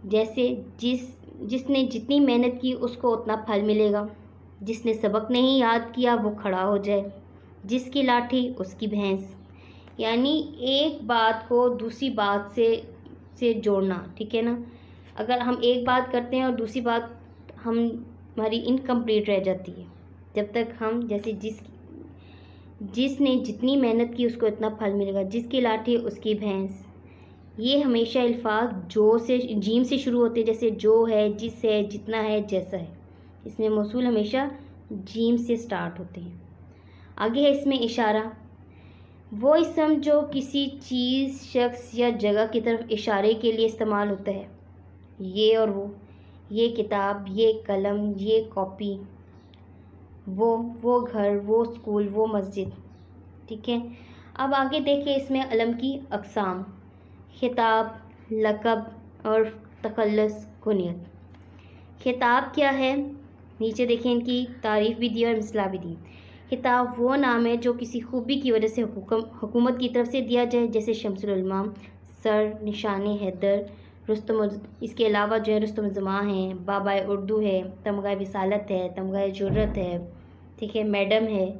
جیسے جس نے جتنی محنت کی اس کو اتنا پھل ملے گا، جس نے سبق نہیں یاد کیا وہ کھڑا ہو جائے، جس کی لاٹھی اس کی بھینس۔ یعنی ایک بات کو دوسری بات سے جوڑنا۔ ٹھیک ہے نا، اگر ہم ایک بات کرتے ہیں اور دوسری بات ہماری انکمپلیٹ رہ جاتی ہے، جب تک ہم جیسے جس نے جتنی محنت کی اس کو اتنا پھل ملے گا، جس کی لاٹھی اس کی بھینس، یہ ہمیشہ الفاظ جیم سے شروع ہوتے ہیں، جیسے جو ہے، جس ہے، جتنا ہے، جیسا ہے۔ اس میں موصول ہمیشہ جیم سے سٹارٹ ہوتے ہیں۔ آگے ہے اس میں اشارہ۔ وہ اسم جو کسی چیز، شخص یا جگہ کی طرف اشارے کے لیے استعمال ہوتا ہے، یہ اور وہ، یہ کتاب، یہ قلم، یہ کاپی، وہ گھر، وہ اسکول، وہ مسجد. ٹھیک ہے. اب آگے دیکھیں اس میں علم کی اقسام: خطاب، لقب اور تخلص، کنیت. خطاب کیا ہے؟ نیچے دیکھیں ان کی تعریف بھی دی اور مثلا بھی دی. خطاب وہ نام ہے جو کسی خوبی کی وجہ سے حکومت کی طرف سے دیا جائے، جیسے شمس العلماء، سر، نشان حیدر، رستم. اس کے علاوہ جو ہے رستم زماں ہیں، بابا اردو ہے، تمغہ وصالت ہے، تمغہ جرت ہے. ٹھیک ہے. میڈم ہے.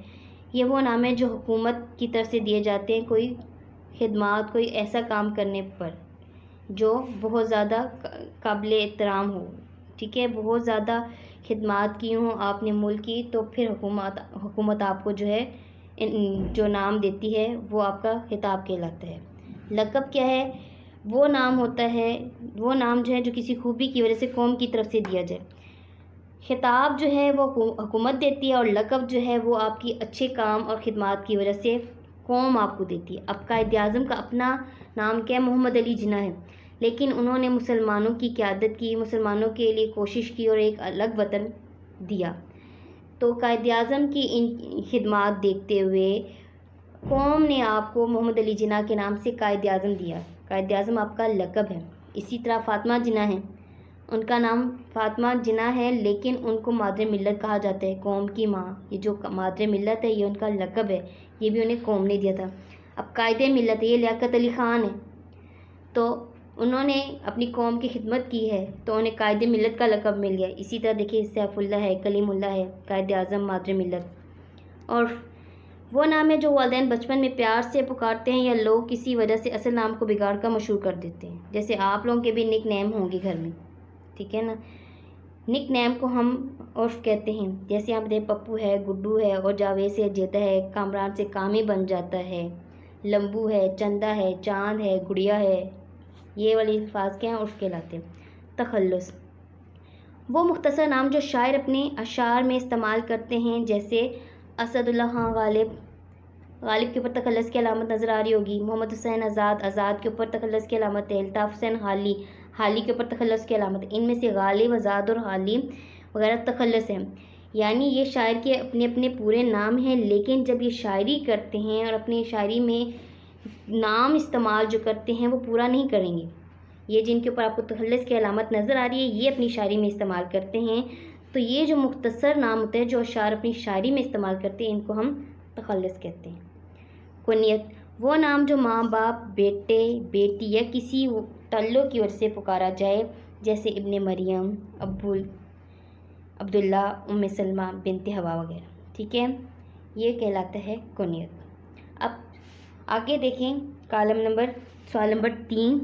یہ وہ نام ہے جو حکومت کی طرف سے دیے جاتے ہیں کوئی خدمات، کوئی ایسا کام کرنے پر جو بہت زیادہ قابل احترام ہو. ٹھیک ہے. بہت زیادہ خدمات کی ہوں آپ نے ملک کی، تو پھر حکومت آپ کو جو ہے جو نام دیتی ہے وہ آپ کا خطاب کہلاتا ہے. لقب کیا ہے؟ وہ نام ہوتا ہے، وہ نام جو ہے جو کسی خوبی کی وجہ سے قوم کی طرف سے دیا جائے. خطاب جو ہے وہ حکومت دیتی ہے، اور لقب جو ہے وہ آپ کی اچھے کام اور خدمات کی وجہ سے قوم آپ کو دیتی ہے. اب قائد اعظم کا اپنا نام کیا ہے؟ محمد علی جناح ہے. لیکن انہوں نے مسلمانوں کی قیادت کی، مسلمانوں کے لیے کوشش کی اور ایک الگ وطن دیا. تو قائد اعظم کی ان خدمات دیکھتے ہوئے قوم نے آپ کو محمد علی جناح کے نام سے قائد اعظم دیا. قائد اعظم آپ کا لقب ہے. اسی طرح فاطمہ جناح ہیں، ان کا نام فاطمہ جناح ہے، لیکن ان کو مادر ملت کہا جاتا ہے، قوم کی ماں. یہ جو مادر ملت ہے یہ ان کا لقب ہے، یہ بھی انہیں قوم نے دیا تھا. اب قائد ملت ہے، یہ لیاقت علی خان ہے، تو انہوں نے اپنی قوم کی خدمت کی ہے تو انہیں قائد ملت کا لقب مل گیا. اسی طرح دیکھیے سیف اللہ ہے، کلیم اللہ ہے، قائد اعظم، مادر ملت. اور وہ نام ہے جو والدین بچپن میں پیار سے پکارتے ہیں یا لوگ کسی وجہ سے اصل نام کو بگاڑ کر مشہور کر دیتے ہیں. جیسے آپ لوگوں کے بھی نک نیم ہوں گے گھر میں. ٹھیک ہے نا. نک نیم کو ہم عرف کہتے ہیں. جیسے آپ دیکھیں پپو ہے، گڈو ہے، اور جاوید سے جیتا ہے، کامران سے کامی بن جاتا ہے، لمبو ہے، چندہ ہے، چاند ہے، گڑیا ہے. یہ والی الفاظ کیا ہیں؟ عرف کہلاتے ہیں. تخلص وہ مختصر نام جو شاعر اپنے اشعار میں استعمال کرتے ہیں، جیسے اسد اللہ خان غالب. غالب کے اوپر تخلص کی علامت نظر آ رہی ہوگی. محمد حسین آزاد، آزاد کے اوپر تخلص کی علامت ہے. الطاف حسین حالی، حالی کے اوپر تخلص کی علامت ہے. ان میں سے غالب، آزاد اور حالی وغیرہ تخلص ہیں. یعنی یہ شاعر کے اپنے اپنے پورے نام ہیں، لیکن جب یہ شاعری کرتے ہیں اور اپنی شاعری میں نام استعمال جو کرتے ہیں وہ پورا نہیں کریں گے. یہ جن کے اوپر آپ کو تخلص کی علامت نظر آ رہی ہے یہ اپنی شاعری میں استعمال کرتے ہیں. تو یہ جو مختصر نام ہوتے ہیں جو اشعار اپنی شاعری میں استعمال کرتے ہیں ان کو ہم تخلص کہتے ہیں. کنیت وہ نام جو ماں باپ، بیٹے، بیٹی یا کسی تعلق کی وجہ سے پکارا جائے، جیسے ابن مریم، عبداللہ، ام سلمہ، بنت حوا وغیرہ. ٹھیک ہے. یہ کہلاتا ہے کنیت. اب آگے دیکھیں سوال نمبر 3.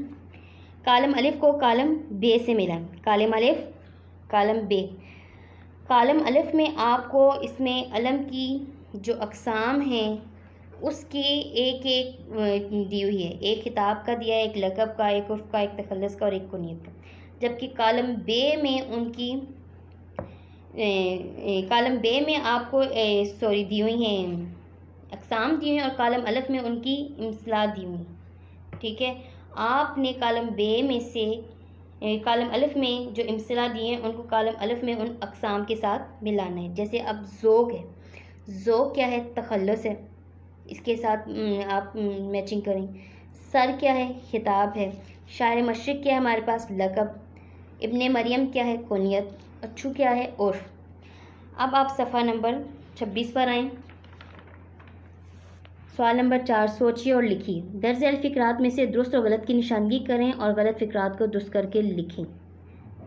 کالم الف کو کالم بے سے ملائیں. کالم الف، کالم بے. کالم الف میں آپ کو اس میں علم کی جو اقسام ہیں اس کی ایک دی ہوئی ہے. ایک خطاب کا دیا ہے، ایک لقب کا، ایک عرف کا، ایک تخلص کا اور ایک کنیت کا. جبکہ کالم بے میں کالم بے میں آپ کو دی ہوئی ہیں اقسام دی ہوئی ہیں، اور کالم الف میں ان کی امثلات دی ہوئی ہیں. ٹھیک ہے. آپ نے کالم بے میں سے کالم الف میں جو امثلات دی ہیں ان کو کالم الف میں ان اقسام کے ساتھ ملانا ہے. جیسے اب ذوق ہے. ذوق کیا ہے؟ تخلص ہے. اس کے ساتھ آپ میچنگ کریں. سر کیا ہے؟ خطاب ہے. شاعر مشرق کیا ہے ہمارے پاس؟ لقب. ابن مریم کیا ہے؟ کنیت. اچھو کیا ہے؟ عرف. اب آپ صفحہ نمبر 26 پر آئیں. سوال نمبر 4. سوچیے اور لکھیے. درج ذیل فقرات میں سے درست اور غلط کی نشاندہی کریں اور غلط فقرات کو درست کر کے لکھیں.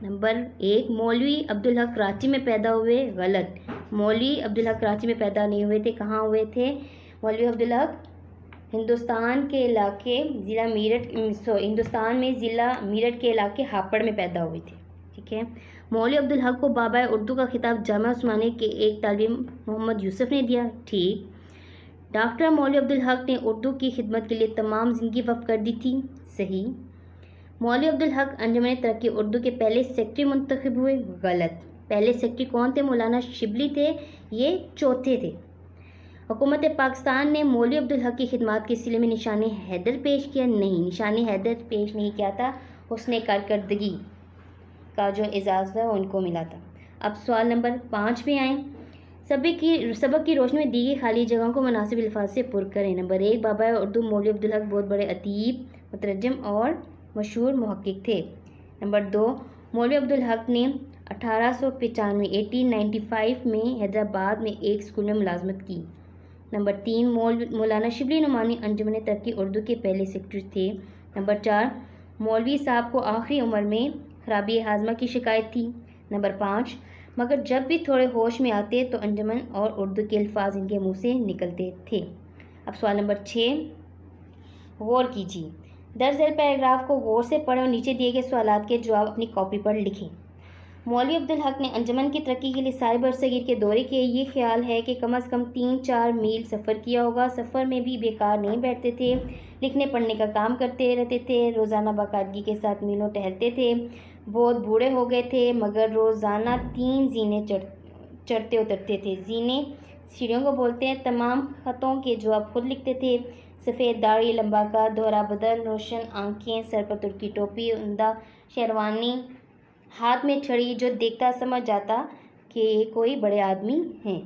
نمبر 1. مولوی عبدالحق کراچی میں پیدا ہوئے. غلط. مولوی عبدالحق کراچی میں پیدا نہیں ہوئے تھے. کہاں ہوئے تھے مولوی عبدالحق؟ ہندوستان کے علاقے ہندوستان میں ضلع میرٹھ کے علاقے ہاپڑ میں پیدا ہوئے تھے. ٹھیک ہے. مولوی عبدالحق کو بابا اردو کا خطاب جامعہ عثمانیہ کے ایک طالب علم محمد یوسف نے دیا. ٹھیک. ڈاکٹر مولوی عبدالحق نے اردو کی خدمت کے لیے تمام زندگی وقف کر دی تھی. صحیح. مولوی عبدالحق انجمن ترقی اردو کے پہلے سیکرٹری منتخب ہوئے. غلط. پہلے سیکرٹری کون تھے؟ مولانا شبلی تھے، یہ چوتھے تھے. حکومت پاکستان نے مولوی عبدالحق کی خدمات کے سلسلے میں نشان حیدر پیش کیا؟ نہیں، نشان حیدر پیش نہیں کیا تھا، حسن کارکردگی کا جو اعزاز تھا وہ ان کو ملا تھا۔ اب سوال نمبر 5 پہ آئیں۔ سبق کی روشنی میں دی گئی خالی جگہوں کو مناسب الفاظ سے پر کریں۔ نمبر 1، بابا اردو مولوی عبدالحق بہت بڑے ادیب، مترجم اور مشہور محقق تھے۔ نمبر 2، مولوی عبدالحق نے 1895 میں حیدرآباد میں ایک اسکول میں ملازمت کی۔ نمبر 3، مولانا شبلی نعمانی انجمن ترقی اردو کے پہلے سیکرٹری تھے۔ نمبر 4، مولوی صاحب کو آخری عمر میں خرابی ہاضمہ کی شکایت تھی۔ نمبر 5، مگر جب بھی تھوڑے ہوش میں آتے تو انجمن اور اردو کے الفاظ ان کے منہ سے نکلتے تھے۔ اب سوال نمبر 6 غور کیجیے۔ درج ذیل پیراگراف کو غور سے پڑھیں اور نیچے دیے گئے سوالات کے جواب اپنی کاپی پر لکھیں۔ مولوی عبدالحق نے انجمن کی ترقی کے لیے سارے برصغیر کے دورے کیے۔ یہ خیال ہے کہ کم از کم 3-4 میل سفر کیا ہوگا۔ سفر میں بھی بیکار نہیں بیٹھتے تھے، لکھنے پڑھنے کا کام کرتے رہتے تھے، روزانہ باقاعدگی کے ساتھ میلوں ٹہلتے تھے۔ بہت بوڑھے ہو گئے تھے مگر روزانہ 3 زینے چڑھتے اترتے تھے۔ زینے سیڑھیوں کو بولتے ہیں۔ تمام خطوں کے جواب خود لکھتے تھے۔ سفید داڑھی، لمبا قد، دہرا بدن، روشن آنکھیں، سر پر ترکی ٹوپی، عمدہ شیروانی، ہاتھ میں چھڑی، جو دیکھتا سمجھ جاتا کہ یہ کوئی بڑے آدمی ہیں۔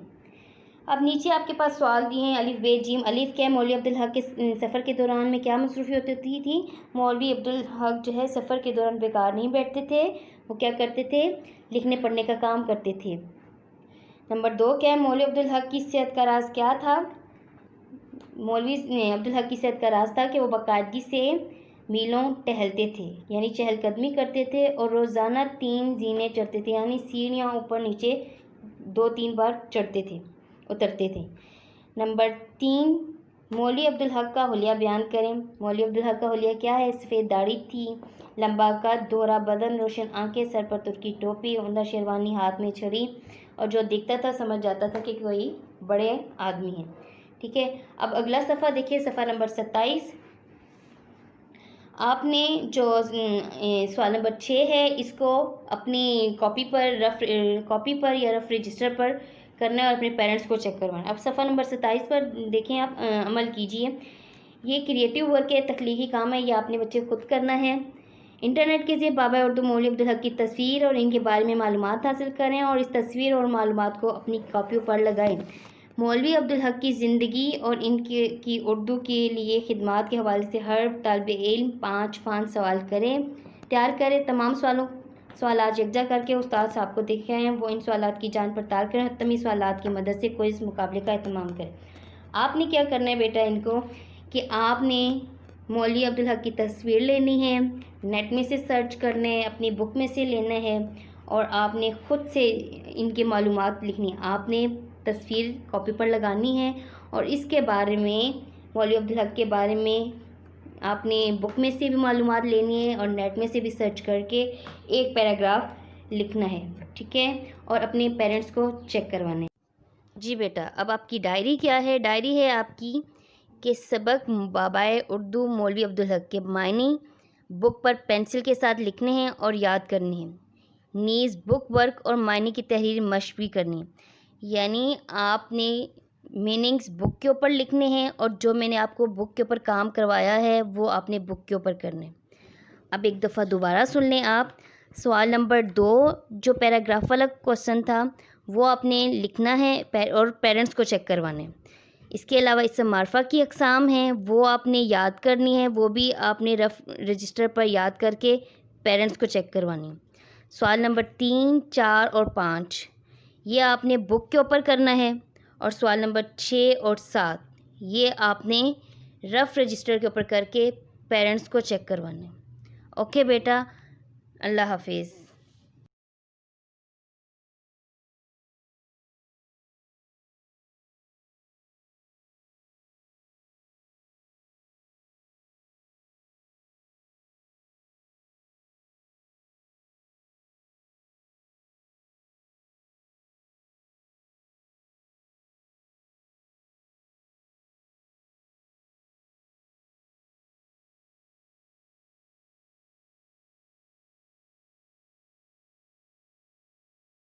اب نیچے آپ کے پاس سوال دیے ہیں الف ب ج۔ الف کیا مولوی عبدالحق کے سفر کے دوران میں کیا مصروفیت ہوتی تھی؟ مولوی عبدالحق جو ہے سفر کے دوران بیکار نہیں بیٹھتے تھے، وہ کیا کرتے تھے؟ لکھنے پڑھنے کا کام کرتے تھے۔ نمبر 2 کیا مولوی عبدالحق کی صحت کا راز کیا تھا؟ مولوی عبدالحق کی صحت کا راز تھا کہ وہ باقاعدگی سے میلوں ٹہلتے تھے، یعنی چہل قدمی کرتے تھے، اور روزانہ 3 زینے چڑھتے تھے، یعنی سیڑھیاں اوپر نیچے 2-3 بار اترتے تھے۔ نمبر 3 مولوی عبدالحق کا حلیہ بیان کریں۔ مولوی عبدالحق کا حلیہ کیا ہے؟ سفید داڑھی تھی، لمبا قد، دہرا بدن، روشن آنکھیں، سر پر ترکی ٹوپی، عمدہ شیروانی، ہاتھ میں چھڑی، اور جو دیکھتا تھا سمجھ جاتا تھا کہ کوئی بڑے آدمی ہیں۔ ٹھیک ہے، اب اگلا صفحہ دیکھیے، صفحہ نمبر 27۔ آپ نے جو سوال نمبر 6 ہے اس کو اپنی کاپی پر یا رف رجسٹر پر کرنا ہے اور اپنے پیرنٹس کو چیک کروانا ہے۔ اب صفحہ نمبر 27 پر دیکھیں، آپ عمل کیجئے۔ یہ کریٹیو ورک ہے، تخلیقی کام ہے، یہ آپ نے بچے خود کرنا ہے۔ انٹرنیٹ کے ذریعے بابا اردو مولوی عبدالحق کی تصویر اور ان کے بارے میں معلومات حاصل کریں اور اس تصویر اور معلومات کو اپنی کاپیوں پر لگائیں۔ مولوی عبدالحق کی زندگی اور ان کی اردو کے لیے خدمات کے حوالے سے ہر طالب علم 5 سوال تیار کرے۔ تمام سوالات یکجا کر کے استاد صاحب کو دکھائیں، وہ ان سوالات کی جانچ پڑتال کریں، حتمی سوالات کی مدد سے کوئز مقابلے کا اہتمام کریں۔ آپ نے کیا کرنا ہے بیٹا ان کو کہ آپ نے مولوی عبدالحق کی تصویر لینی ہے، نیٹ میں سے سرچ کرنا ہے، اپنی بک میں سے لینا ہے، اور آپ نے خود سے ان کی معلومات لکھنی ہے۔ آپ نے تصویر کاپی پر لگانی ہے اور اس کے بارے میں مولوی عبدالحق کے بارے میں آپ نے بک میں سے بھی معلومات لینی ہے اور نیٹ میں سے بھی سرچ کر کے ایک پیراگراف لکھنا ہے، ٹھیک ہے، اور اپنے پیرنٹس کو چیک کروانا ہے۔ جی بیٹا، اب آپ کی ڈائری کیا ہے؟ ڈائری ہے آپ کی کہ سبق بابائے اردو مولوی عبدالحق کے معنی بک پر پینسل کے ساتھ لکھنے ہیں اور یاد کرنے ہیں، نیز بک ورک اور معنی کی تحریر مشق بھی کرنی ہے، یعنی آپ نے میننگز بک کے اوپر لکھنے ہیں اور جو میں نے آپ کو بک کے اوپر کام کروایا ہے وہ آپ نے بک کے اوپر کرنے۔ اب ایک دفعہ دوبارہ سن لیں آپ۔ سوال نمبر 2 جو پیراگراف والا کوسچن تھا وہ آپ نے لکھنا ہے اور پیرنٹس کو چیک کروانے۔ اس کے علاوہ اسم معرفہ کی اقسام ہیں وہ آپ نے یاد کرنی ہے، وہ بھی آپ نے رف رجسٹر پر یاد کر کے پیرنٹس کو چیک کروانی۔ سوال نمبر 3، 4 اور 5 یہ آپ نے بک کے اوپر کرنا ہے، اور سوال نمبر 6 اور 7 یہ آپ نے رف رجسٹر کے اوپر کر کے پیرنٹس کو چیک کروانے۔ اوکے بیٹا، اللہ حافظ۔